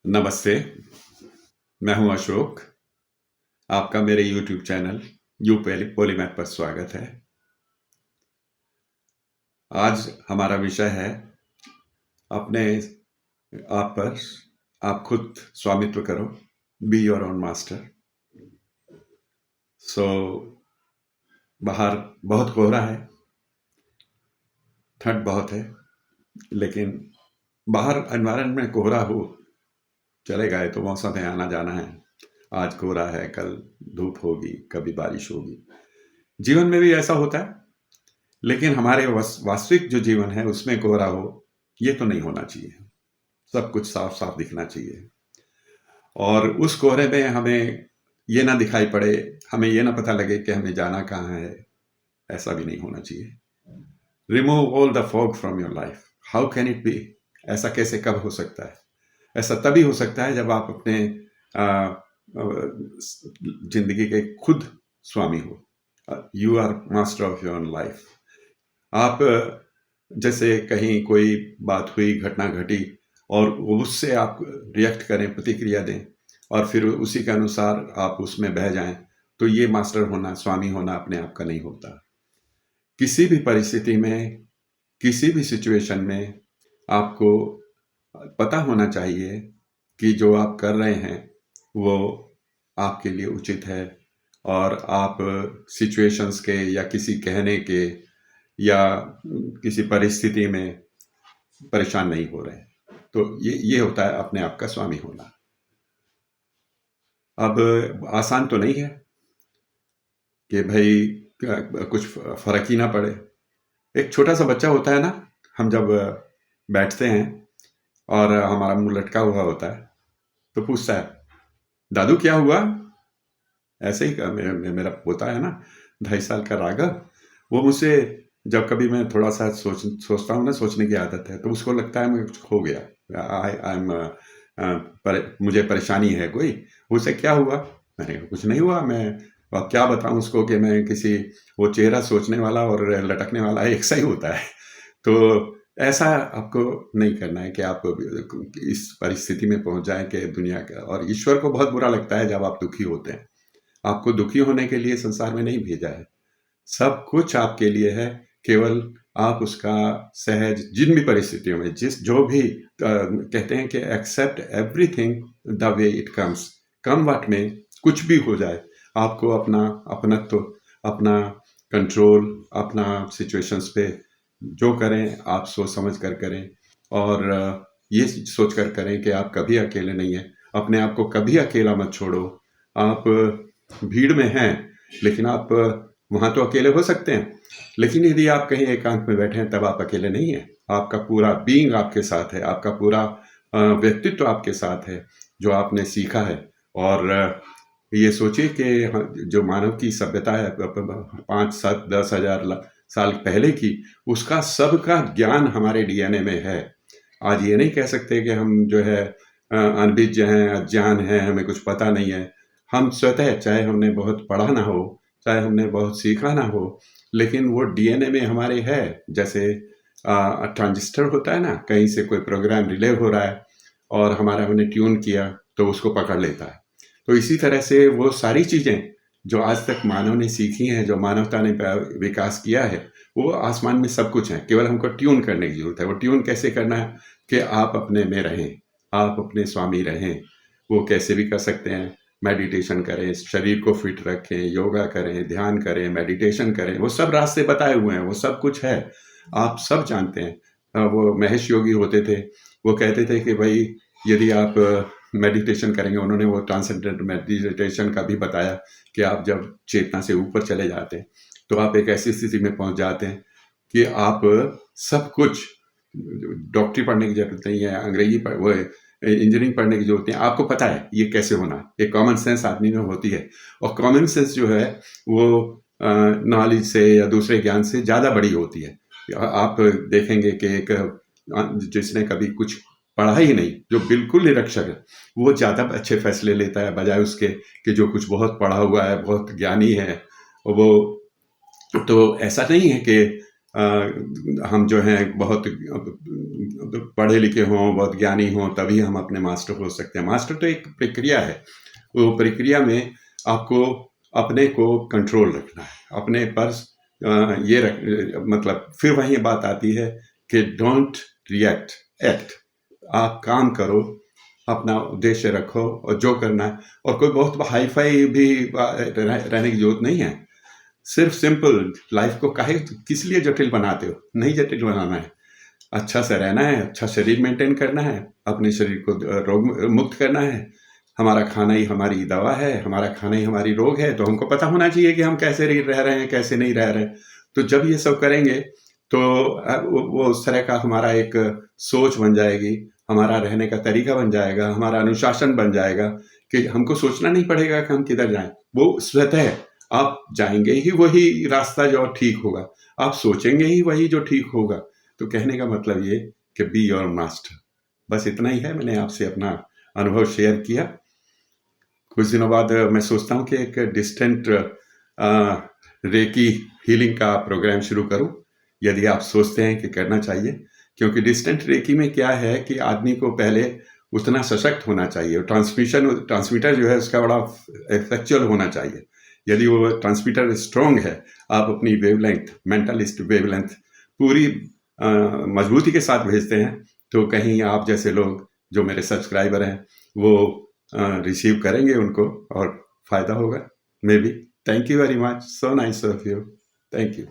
नमस्ते, मैं हूं अशोक। आपका मेरे YouTube चैनल यू पॉलीमैथ पर स्वागत है। आज हमारा विषय है अपने आप पर आप खुद स्वामित्व करो, बी योर ओन मास्टर। बाहर बहुत कोहरा है, ठंड बहुत है, लेकिन बाहर एनवायरनमेंट में कोहरा हो चलेगा, ये तो मौसम है, आना जाना है। आज कोहरा है, कल धूप होगी, कभी बारिश होगी। जीवन में भी ऐसा होता है, लेकिन हमारे वास्तविक जो जीवन है उसमें कोहरा हो, ये तो नहीं होना चाहिए। सब कुछ साफ साफ दिखना चाहिए, और उस कोहरे में हमें ये ना दिखाई पड़े, हमें ये ना पता लगे कि हमें जाना कहाँ है। ऐसा भी नहीं होना चाहिए। Remove all the fog from your life. How can it be? ऐसा कैसे, कब हो सकता है? ऐसा तभी हो सकता है जब आप अपने जिंदगी के खुद स्वामी हो। You are master of your own life. आप जैसे कहीं कोई बात हुई, घटना घटी, और उससे आप रिएक्ट करें, प्रतिक्रिया दें, और फिर उसी के अनुसार आप उसमें बह जाएं, तो ये मास्टर होना, स्वामी होना अपने आप का नहीं होता। किसी भी परिस्थिति में, किसी भी सिचुएशन में आपको पता होना चाहिए कि जो आप कर रहे हैं वो आपके लिए उचित है, और आप सिचुएशंस के या किसी कहने के या किसी परिस्थिति में परेशान नहीं हो रहे। तो ये होता है अपने आप का स्वामी होना। अब आसान तो नहीं है कि भाई कुछ फर्क ही ना पड़े। एक छोटा सा बच्चा होता है ना, हम जब बैठते हैं और हमारा मुंह लटका हुआ होता है, तो पूछता है, दादू क्या हुआ? ऐसे ही मेरा पोता है ना, 2.5 साल का राघव, वो मुझसे जब कभी मैं थोड़ा सा सोचता हूँ ना, सोचने की आदत है, तो उसको लगता है मैं कुछ खो गया, मुझे परेशानी है कोई। उसे क्या हुआ? मैंने कहा कुछ नहीं हुआ। मैं क्या बताऊं उसको कि मैं किसी, वो चेहरा सोचने वाला और लटकने वाला एक सा ही होता है। तो ऐसा आपको नहीं करना है कि आप इस परिस्थिति में पहुंच जाए कि दुनिया का, और ईश्वर को बहुत बुरा लगता है जब आप दुखी होते हैं। आपको दुखी होने के लिए संसार में नहीं भेजा है। सब कुछ आपके लिए है, केवल आप उसका सहज, जिन भी परिस्थितियों में, जो भी कहते हैं कि except everything the way it comes. कम वक्त में कुछ भी हो जाए, आपको अपना अपनत्व, अपना कंट्रोल, अपना सिचुएशंस पे जो करें आप सोच समझ कर करें, और ये सोच कर करें कि आप कभी अकेले नहीं हैं। अपने आप को कभी अकेला मत छोड़ो। आप भीड़ में हैं, लेकिन आप वहाँ तो अकेले हो सकते हैं, लेकिन यदि आप कहीं एकांत में बैठे हैं तब आप अकेले नहीं हैं। आपका पूरा बीइंग आपके साथ है, आपका पूरा व्यक्तित्व आपके साथ है, जो आपने सीखा है। और ये सोचिए कि जो मानव की सभ्यता है 5, 7, 10,000 साल पहले की, उसका सबका ज्ञान हमारे डीएनए में है। आज ये नहीं कह सकते कि हम जो है अनभिज्ञ हैं, अज्ञान हैं, हमें कुछ पता नहीं है। हम स्वतः, चाहे हमने बहुत पढ़ा ना हो, चाहे हमने बहुत सीखा ना हो, लेकिन वो डीएनए में हमारे है। जैसे ट्रांजिस्टर होता है ना, कहीं से कोई प्रोग्राम रिले हो रहा है और हमारा हमने ट्यून किया तो उसको पकड़ लेता है। तो इसी तरह से वो सारी चीज़ें जो आज तक मानव ने सीखी हैं, जो मानवता ने विकास किया है, वो आसमान में सब कुछ है, केवल हमको ट्यून करने की जरूरत है। वो ट्यून कैसे करना है कि आप अपने में रहें, आप अपने स्वामी रहें। वो कैसे भी कर सकते हैं। मेडिटेशन करें, शरीर को फिट रखें, योगा करें, ध्यान करें, मेडिटेशन करें, वो सब रास्ते बताए हुए हैं, वो सब कुछ है, आप सब जानते हैं। वो महेश योगी होते थे, वो कहते थे कि भाई यदि आप मेडिटेशन करेंगे, उन्होंने वो ट्रांसेंडेंट मेडिटेशन का भी बताया कि आप जब चेतना से ऊपर चले जाते हैं तो आप एक ऐसी स्थिति में पहुंच जाते हैं कि आप सब कुछ, डॉक्टरी पढ़ने की जरूरत नहीं है, अंग्रेजी वो इंजीनियरिंग पढ़ने की जरूरत नहीं है, आपको पता है ये कैसे होना है। एक कॉमन सेंस आदमी में होती है, और कॉमन सेंस जो है वो नॉलेज से या दूसरे ज्ञान से ज़्यादा बड़ी होती है। आप देखेंगे कि एक जिसने कभी कुछ पढ़ा ही नहीं, जो बिल्कुल निरक्षर है, वो ज़्यादा अच्छे फैसले लेता है बजाय उसके कि जो कुछ बहुत पढ़ा हुआ है, बहुत ज्ञानी है। वो तो ऐसा नहीं है कि हम जो हैं बहुत पढ़े लिखे हों, बहुत ज्ञानी हों, तभी हम अपने मास्टर हो सकते हैं। मास्टर तो एक प्रक्रिया है, वो प्रक्रिया में आपको अपने को कंट्रोल रखना है, अपने पर ये मतलब फिर वही बात आती है कि डोंट रिएक्ट, एक्ट। आप काम करो, अपना उद्देश्य रखो और जो करना है, और कोई बहुत हाई फाई भी रहने की जरूरत नहीं है। सिर्फ सिंपल लाइफ को काहे किस लिए जटिल बनाते हो? नहीं जटिल बनाना है, अच्छा से रहना है, अच्छा शरीर मेंटेन करना है, अपने शरीर को रोग मुक्त करना है। हमारा खाना ही हमारी दवा है, हमारा खाना ही हमारी रोग है, तो हमको पता होना चाहिए कि हम कैसे रह रहे हैं, कैसे नहीं रह रहे हैं। तो जब ये सब करेंगे तो वो उस तरह का हमारा एक सोच बन जाएगी, हमारा रहने का तरीका बन जाएगा, हमारा अनुशासन बन जाएगा कि हमको सोचना नहीं पड़ेगा कि हम किधर जाएं। वो स्वतः आप जाएंगे ही वही रास्ता जो ठीक होगा, आप सोचेंगे ही वही जो ठीक होगा। तो कहने का मतलब ये कि बी योर मास्टर। बस इतना ही है, मैंने आपसे अपना अनुभव शेयर किया। कुछ दिनों बाद मैं सोचता हूँ कि एक डिस्टेंट रेकी हीलिंग का प्रोग्राम शुरू करूँ, यदि आप सोचते हैं कि करना चाहिए। क्योंकि डिस्टेंट रेकी में क्या है कि आदमी को पहले उतना सशक्त होना चाहिए, ट्रांसमीटर जो है उसका बड़ा इफेक्चुअल होना चाहिए। यदि वो ट्रांसमीटर स्ट्रॉन्ग है, आप अपनी वेवलेंथ, मेंटलिस्ट वेवलेंथ पूरी मजबूती के साथ भेजते हैं, तो कहीं आप जैसे लोग जो मेरे सब्सक्राइबर हैं वो रिसीव करेंगे उनको और फायदा होगा, may be. Thank you very much, so nice of you, thank you.